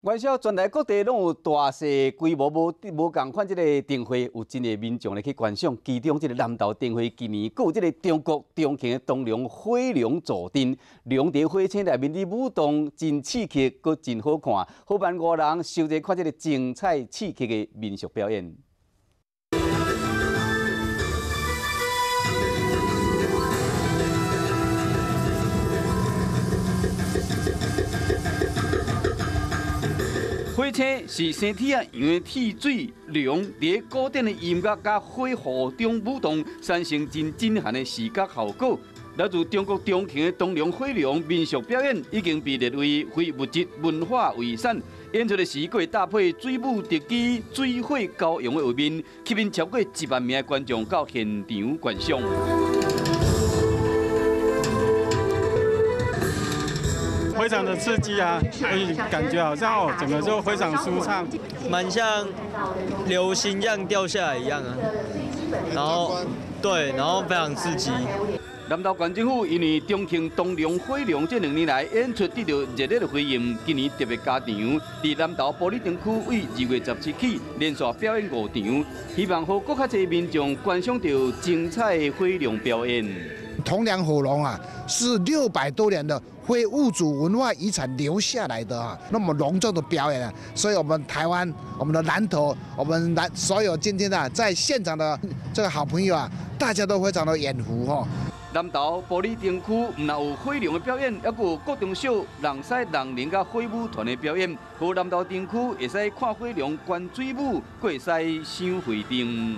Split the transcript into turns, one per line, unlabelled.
元宵全台各地拢有大小规模无共款即个灯会，有真个民众咧去观赏。其中即个南投灯会今年，佫有即个中国重庆的东龙火龙坐镇，龙在火车内面的舞动真刺激，佫真好看。好万外人收者看即个精彩刺激的民俗表演。 火车是生铁啊样的铁水龙，伫古典的音乐甲火河中舞动，产生真震撼的视觉效果。来自中国重庆的东龙火龙民俗表演，已经被列为非物质文化遗产。演出的时，佫会搭配水舞特技、水火交融的画面，吸引超过1万名的观众到现场观赏。
非常的刺激啊，所以感觉好像哦，整个就非常舒畅，
蛮像流星这样掉下来一样啊。然后对，然后非常刺激。
南投县政府因为重庆东龙火龙这2年来演出得到热烈的回应，今年特别加场，伫南投玻璃灯区为2月17起连续表演5场，希望让更较侪民众观赏到精彩的火龙表演。
铜梁火龙啊，是600多年的非物主文化遗产留下来的啊，那么隆重的表演啊，所以我们台湾、我们的南投、我们所有今天啊在现场的这个好朋友啊，大家都非常的眼福哦。
南投玻璃灯区唔但有火龙的表演，还有各种小人狮、人灵甲火舞团的表演。和南投灯区会使看火龙、观水舞，佫会使赏花灯。